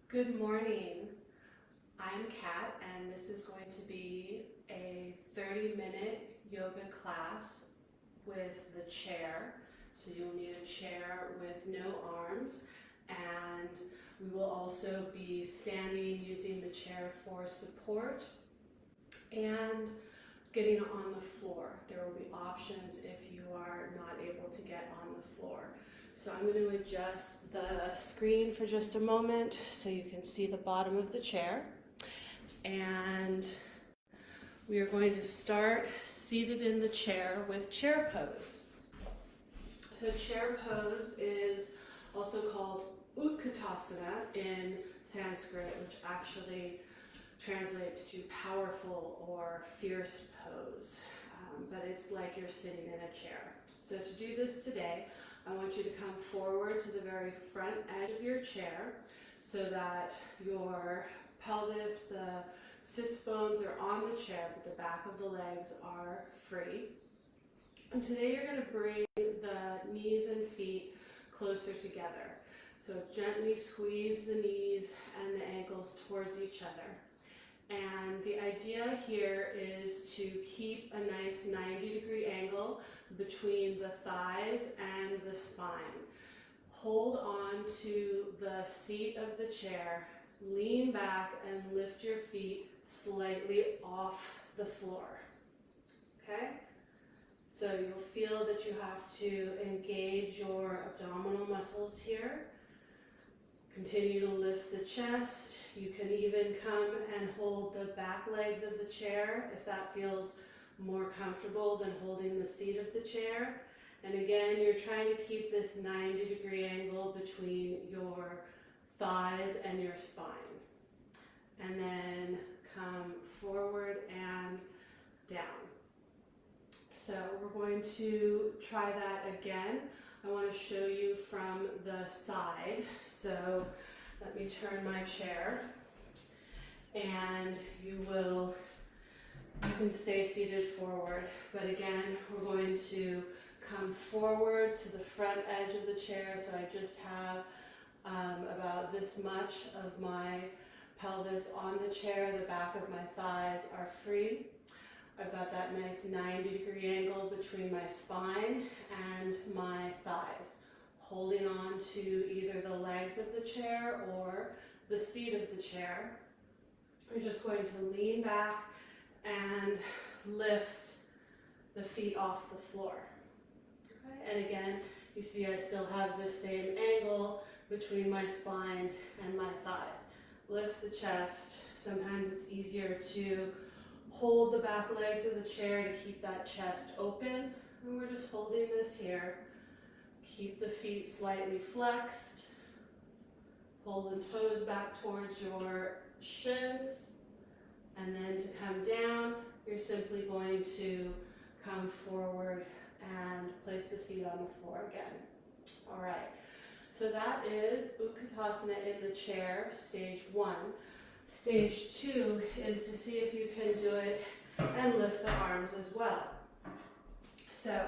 Good morning. I'm Kat, and this is going to be a 30-minute yoga class with the chair. So you'll need a chair with no arms, and we will also be standing using the chair for support and getting on the floor. There will be options if you are not able to get on the floor. So I'm going to adjust the screen for just a moment so you can see the bottom of the chair. And we are going to start seated in the chair with chair pose. So chair pose is also called Utkatasana in Sanskrit, which actually translates to powerful or fierce pose, but it's like you're sitting in a chair. So to do this today, I want you to come forward to the very front edge of your chair so that your pelvis, the sits bones are on the chair, but the back of the legs are free. And today you're going to bring the knees and feet closer together. So gently squeeze the knees and the ankles towards each other. And the idea here is to keep a nice 90-degree angle between the thighs and the spine. Hold on to the seat of the chair, lean back and lift your feet slightly off the floor. Okay? So you'll feel that you have to engage your abdominal muscles here. Continue to lift the chest. You can even come and hold the back legs of the chair if that feels more comfortable than holding the seat of the chair. And again, you're trying to keep this 90-degree angle between your thighs and your spine. And then come forward and down. So we're going to try that again. I want to show you from the side. So let me turn my chair, and you can stay seated forward. But again, we're going to come forward to the front edge of the chair. So I just have about this much of my pelvis on the chair. The back of my thighs are free. I've got that nice 90-degree angle between my spine and my thighs, holding on to either the legs of the chair or the seat of the chair. We're just going to lean back and lift the feet off the floor. Okay? And again, you see I still have this same angle between my spine and my thighs. Lift the chest. Sometimes it's easier to hold the back legs of the chair to keep that chest open. And we're just holding this here. Keep the feet slightly flexed. Pull the toes back towards your shins. And then to come down, you're simply going to come forward and place the feet on the floor again. All right. So that is Utkatasana in the chair, stage 1. Stage 2 is to see if you can do it and lift the arms as well. So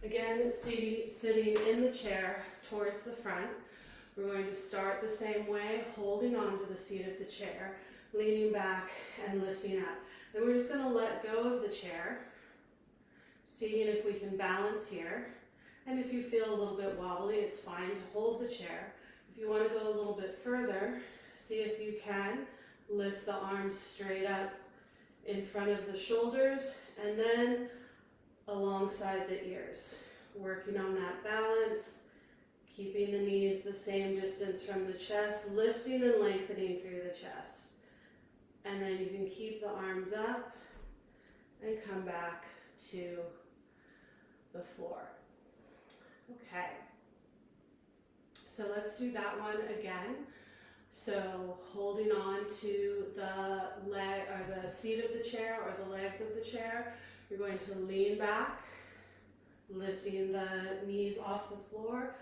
again, sitting in the chair towards the front. We're going to start the same way, holding on to the seat of the chair, leaning back and lifting up. Then we're just going to let go of the chair, seeing if we can balance here. And if you feel a little bit wobbly, it's fine to hold the chair. If you want to go a little bit further, see if you can lift the arms straight up in front of the shoulders and then alongside the ears. Working on that balance, keeping the knees the same distance from the chest, lifting and lengthening through the chest. And then you can keep the arms up and come back to the floor. Okay. So let's do that one again. So holding on to the leg or the seat of the chair or the legs of the chair, you're going to lean back, lifting the knees off the floor,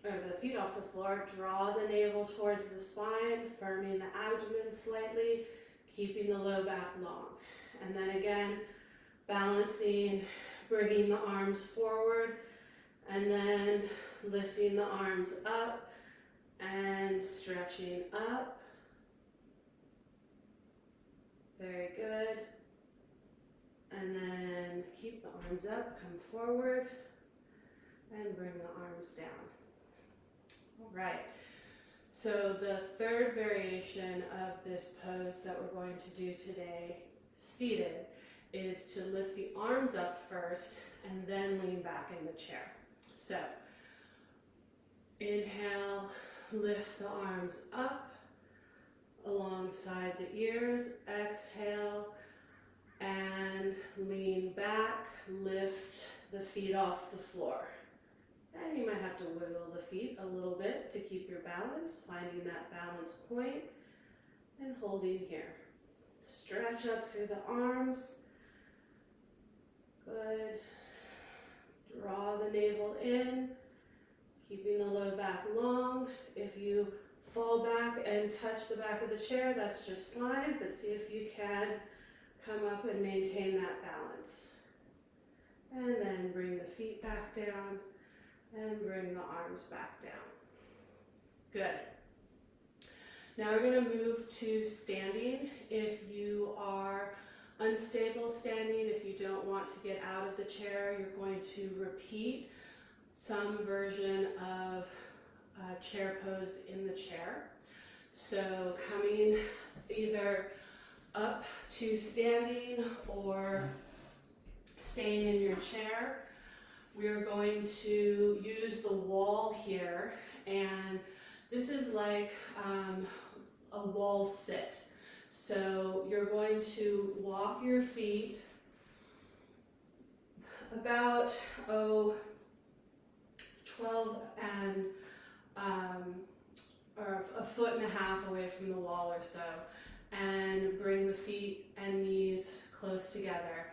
or the feet off the floor. Draw the navel towards the spine, firming the abdomen slightly, keeping the low back long. And then again, balancing, bringing the arms forward, and then lifting the arms up and stretching up Very good. And then keep the arms up, come forward, and bring the arms down. All right. So the third variation of this pose that we're going to do today, seated, is to lift the arms up first and then lean back in the chair. So inhale, lift the arms up alongside the ears. Exhale and lean back, lift the feet off the floor. And you might have to wiggle the feet a little bit to keep your balance, finding that balance point and holding here. Stretch up through the arms. Good. Draw the navel in, keeping the low back long. If you fall back and touch the back of the chair, that's just fine, but see if you can come up and maintain that balance. And then bring the feet back down and bring the arms back down. Good. Now we're going to move to standing. If you are unstable standing, if you don't want to get out of the chair, you're going to repeat some version of chair pose in the chair. So coming either up to standing or staying in your chair, we are going to use the wall here, and this is like a wall sit. So you're going to walk your feet about 12 and or a foot and a half away from the wall or so, and bring the feet and knees close together.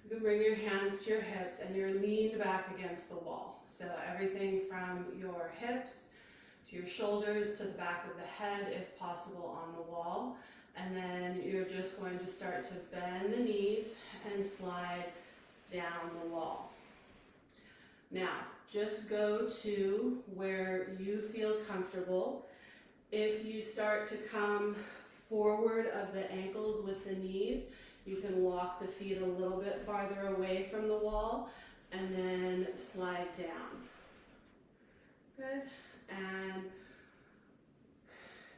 You can bring your hands to your hips and you're leaned back against the wall. So everything from your hips to your shoulders to the back of the head, if possible, on the wall. And then you're just going to start to bend the knees and slide down the wall. Now, just go to where you feel comfortable. If you start to come forward of the ankles with the knees, you can walk the feet a little bit farther away from the wall and then slide down. Good. And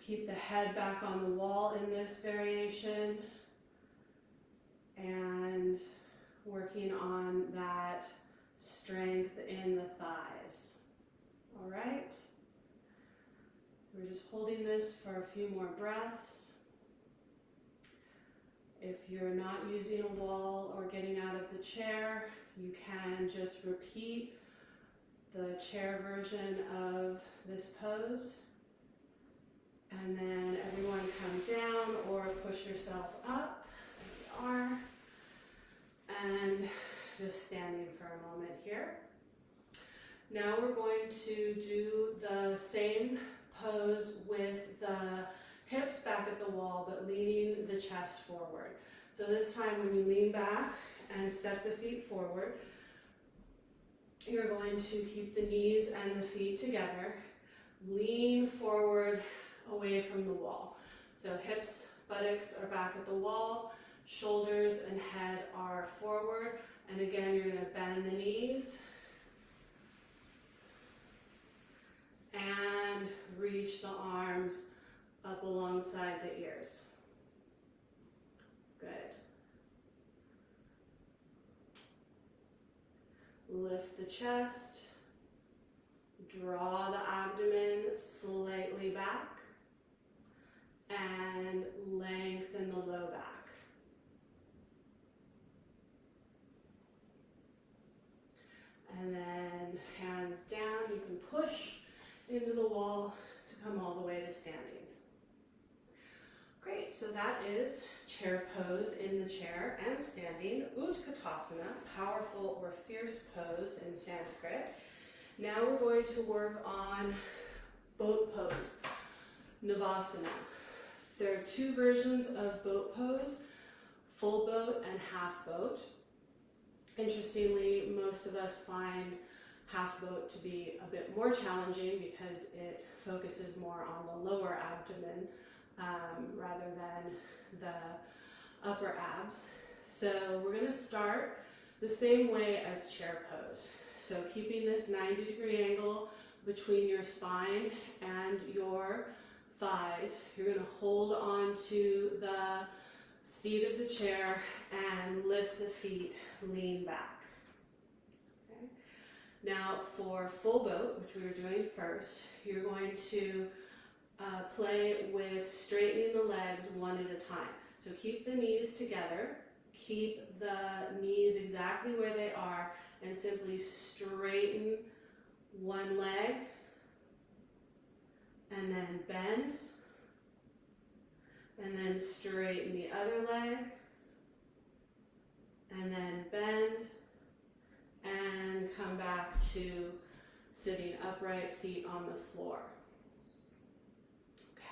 keep the head back on the wall in this variation and working on that strength in the thighs. All right. We're just holding this for a few more breaths. If you're not using a wall or getting out of the chair, you can just repeat the chair version of this pose. And then everyone come down or push yourself up. There you are. And just standing for a moment here. Now we're going to do the same pose with the hips back at the wall, but leaning the chest forward. So this time when you lean back and step the feet forward, you're going to keep the knees and the feet together. Lean forward away from the wall. So hips, buttocks are back at the wall, shoulders and head are forward. And again, you're going to bend the knees and reach the arms up alongside the ears. Good. Lift the chest, draw the abdomen slightly back, and lengthen the low back. And then hands down, you can push into the wall to come all the way to standing. Great, so that is chair pose in the chair and standing, Utkatasana, powerful or fierce pose in Sanskrit. Now we're going to work on boat pose, Navasana. There are two versions of boat pose, full boat and half boat. Interestingly, most of us find half boat to be a bit more challenging because it focuses more on the lower abdomen rather than the upper abs. So we're gonna start the same way as chair pose. So keeping this 90-degree angle between your spine and your thighs, you're gonna hold on to the seat of the chair and lift the feet, lean back. Okay. Now for full boat, which we were doing first, you're going to play with straightening the legs one at a time. So keep the knees together, keep the knees exactly where they are, and simply straighten one leg, and then bend, and then straighten the other leg, and then bend, and come back to sitting upright, feet on the floor.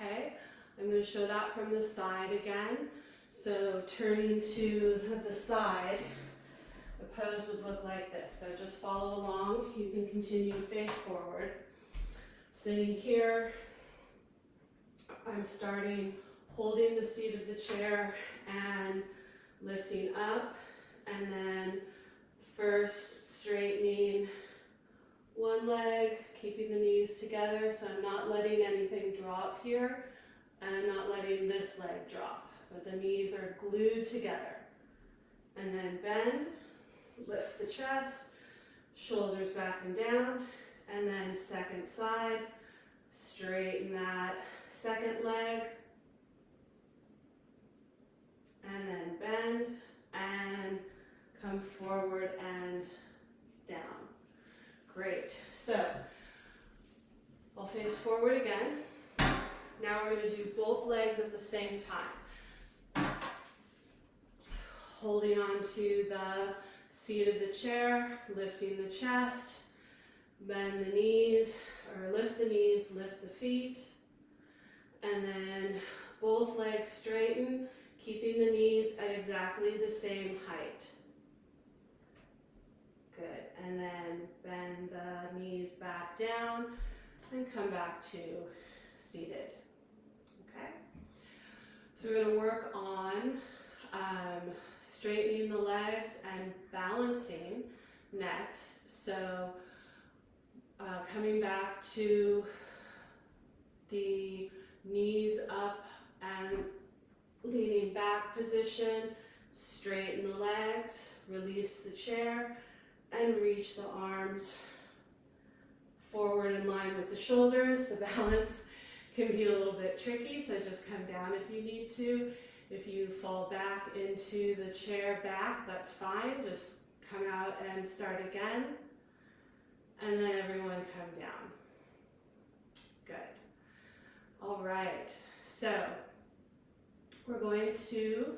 Okay, I'm going to show that from the side again. So turning to the side, the pose would look like this. So just follow along. You can continue to face forward. Sitting here, I'm starting holding the seat of the chair and lifting up, and then first straightening one leg, keeping the knees together, so I'm not letting anything drop here, and I'm not letting this leg drop, but the knees are glued together. And then bend, lift the chest, shoulders back and down, and then second side, straighten that second leg, and then bend, and come forward and down. Great. So I'll face forward again. Now we're going to do both legs at the same time. Holding on to the seat of the chair, lifting the chest, bend the knees, or lift the knees, lift the feet, and then both legs straighten, keeping the knees at exactly the same height. Good, and then bend the knees back down and come back to seated. Okay, so we're going to work on straightening the legs and balancing next. So coming back to the knees up and leaning back position, straighten the legs, release the chair, and reach the arms forward in line with the shoulders. The balance can be a little bit tricky, so just come down if you need to. If you fall back into the chair back, that's fine. Just come out and start again. And then everyone come down. Good. All right, so we're going to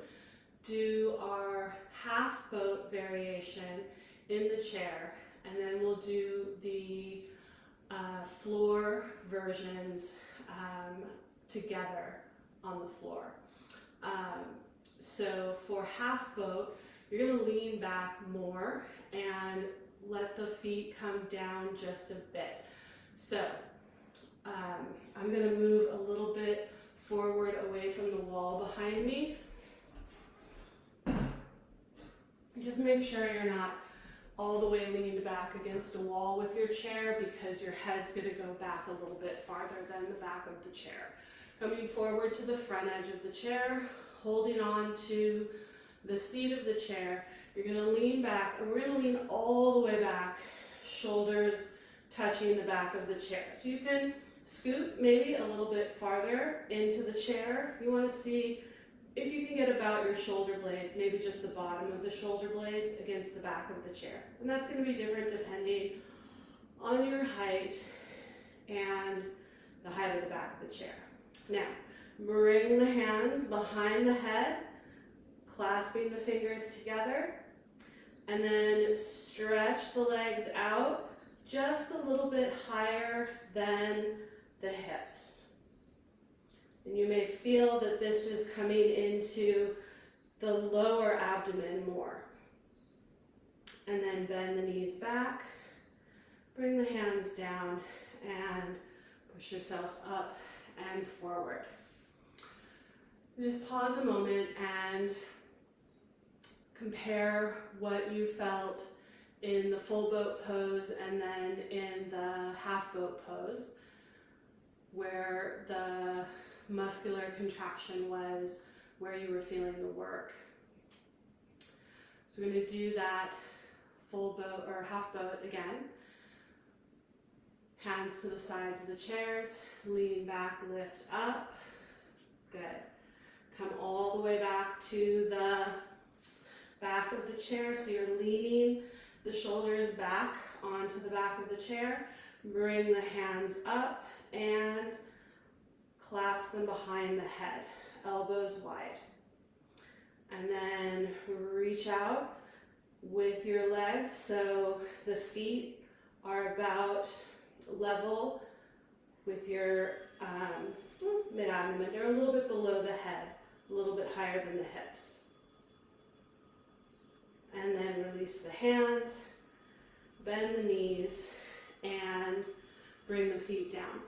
do our half boat variation in the chair, and then we'll do the floor versions together on the floor. So for half boat, you're going to lean back more and let the feet come down just a bit. So I'm going to move a little bit forward away from the wall behind me. Just make sure you're not all the way leaned back against a wall with your chair, because your head's going to go back a little bit farther than the back of the chair. Coming forward to the front edge of the chair, holding on to the seat of the chair, you're going to lean back, and we're going to lean all the way back, shoulders touching the back of the chair. So you can scoot maybe a little bit farther into the chair. You want to see if you can get about your shoulder blades, maybe just the bottom of the shoulder blades against the back of the chair. And that's going to be different depending on your height and the height of the back of the chair. Now, bring the hands behind the head, clasping the fingers together, and then stretch the legs out just a little bit higher than the hips. And you may feel that this is coming into the lower abdomen more. And then bend the knees back, bring the hands down, and push yourself up and forward. Just pause a moment and compare what you felt in the full boat pose and then in the half boat pose, where the muscular contraction was, where you were feeling the work. So we're going to do that full boat or half boat again. Hands to the sides of the chairs, lean back, lift up. Good. Come all the way back to the back of the chair, so you're leaning the shoulders back onto the back of the chair. Bring the hands up and clasp them behind the head, elbows wide. And then reach out with your legs so the feet are about level with your mid-abdomen. They're a little bit below the head, a little bit higher than the hips. And then release the hands, bend the knees, and bring the feet down.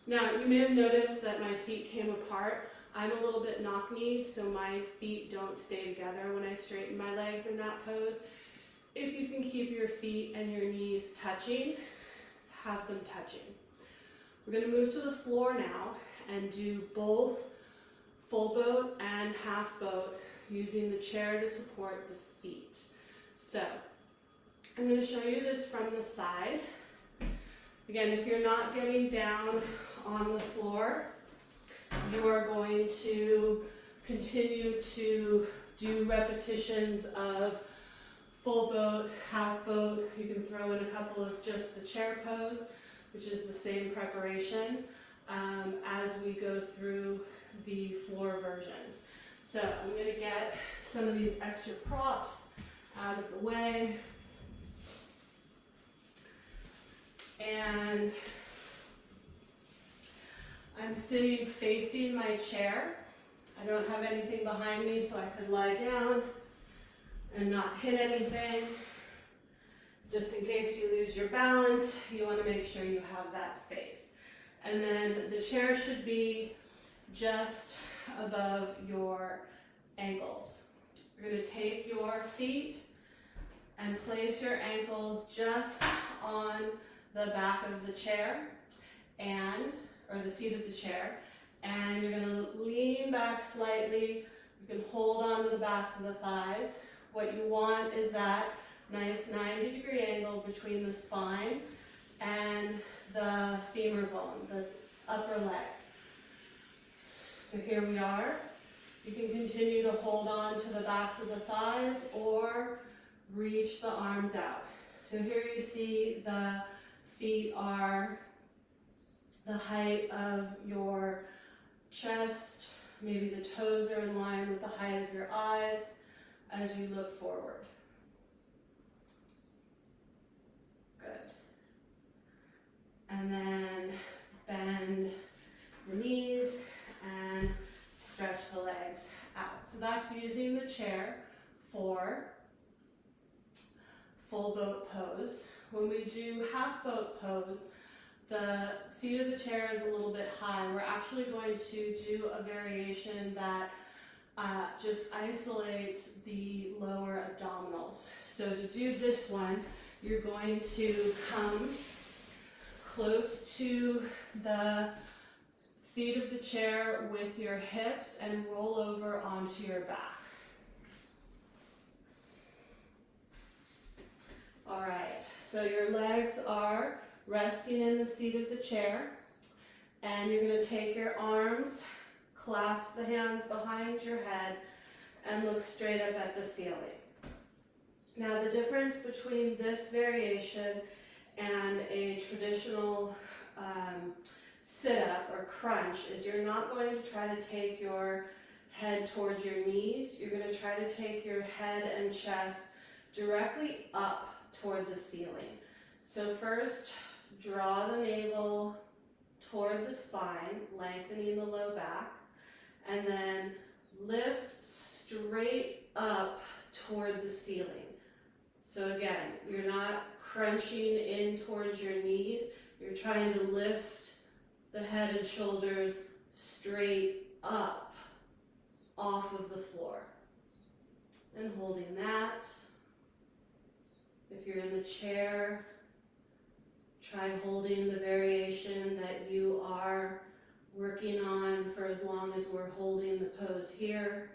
Now, you may have noticed that my feet came apart. I'm a little bit knock-kneed, so my feet don't stay together when I straighten my legs in that pose. If you can keep your feet and your knees touching, have them touching. We're going to move to the floor now and do both full boat and half boat using the chair to support the feet. So I'm going to show you this from the side. Again, if you're not getting down on the floor, you are going to continue to do repetitions of full boat, half boat. You can throw in a couple of just the chair pose, which is the same preparation as we go through the floor versions. So I'm going to get some of these extra props out of the way. And I'm sitting facing my chair. I don't have anything behind me, so I could lie down and not hit anything. Just in case you lose your balance, you want to make sure you have that space. And then the chair should be just above your ankles. You're going to take your feet and place your ankles just on the back of the chair or the seat of the chair, and you're going to lean back slightly. You can hold on to the backs of the thighs. What you want is that nice 90-degree angle between the spine and the femur bone, the upper leg. So here we are. You can continue to hold on to the backs of the thighs or reach the arms out. So here you see the feet are the height of your chest, maybe the toes are in line with the height of your eyes as you look forward. Good. And then bend the knees and stretch the legs out. So that's using the chair for full boat pose. When we do half boat pose, the seat of the chair is a little bit high. We're actually going to do a variation that just isolates the lower abdominals. So to do this one, you're going to come close to the seat of the chair with your hips and roll over onto your back. All right, so your legs are resting in the seat of the chair, and you're going to take your arms, clasp the hands behind your head, and look straight up at the ceiling. Now the difference between this variation and a traditional sit-up or crunch is you're not going to try to take your head towards your knees. You're going to try to take your head and chest directly up toward the ceiling. So first, draw the navel toward the spine, lengthening the low back, and then lift straight up toward the ceiling. So again, you're not crunching in towards your knees, you're trying to lift the head and shoulders straight up off of the floor. and holding that. If you're in the chair, try holding the variation that you are working on for as long as we're holding the pose here.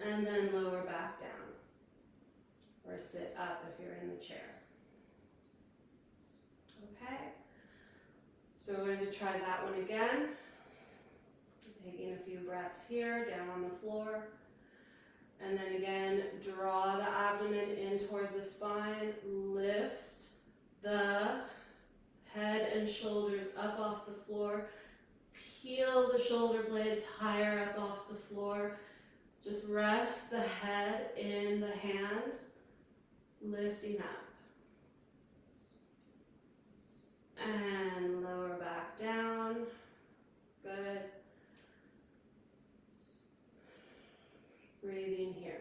And then lower back down, or sit up if you're in the chair. Okay, so we're going to try that one again. Taking a few breaths here, down on the floor. And then again, draw the abdomen in toward the spine, lift the head and shoulders up off the floor, peel the shoulder blades higher up off the floor. Just rest the head in the hands, lifting up. And lower back down. Good. Breathing here.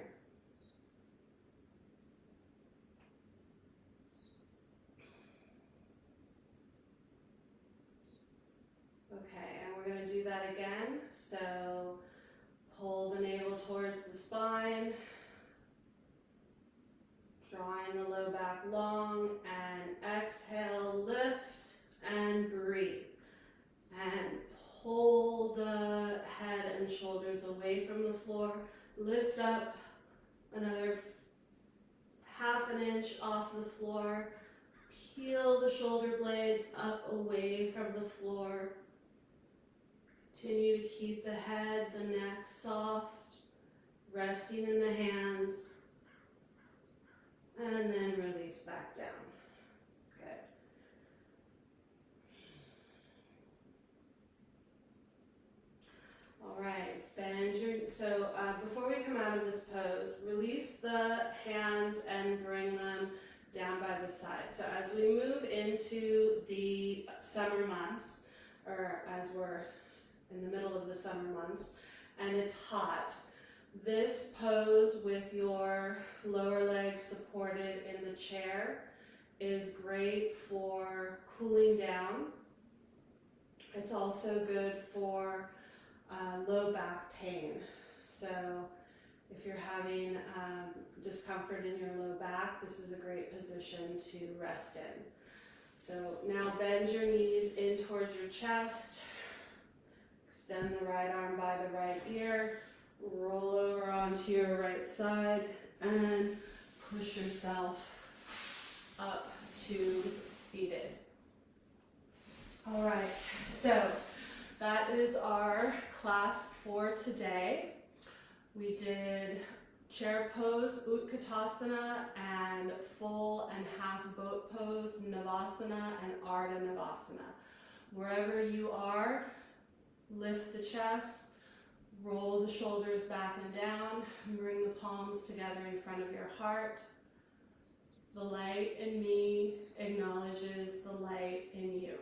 Okay, and we're going to do that again. So pull the navel towards the spine, drawing the low back long, and exhale, lift and breathe. And pull the head and shoulders away from the floor, lift up another half an inch off the floor, peel the shoulder blades up away from the floor. Continue to keep the head, the neck soft, resting in the hands, and then release back down. Good. All right, bend your, so before we come out of this pose, release the hands and bring them down by the side. So as we move into the summer months, or as we're in the middle of the summer months, and it's hot, this pose with your lower legs supported in the chair is great for cooling down. It's also good for low back pain. So if you're having discomfort in your low back, this is a great position to rest in. So now bend your knees in towards your chest. Extend the right arm by the right ear, roll over onto your right side, and push yourself up to seated. All right, so that is our class for today. We did chair pose, Utkatasana, and full and half boat pose, Navasana, and Ardha Navasana. Wherever you are, lift the chest, roll the shoulders back and down, and bring the palms together in front of your heart. The light in me acknowledges the light in you.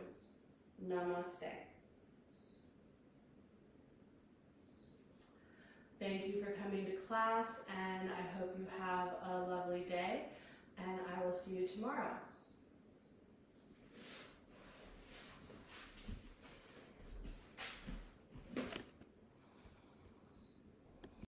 Namaste. Thank you for coming to class, and I hope you have a lovely day, and I will see you tomorrow.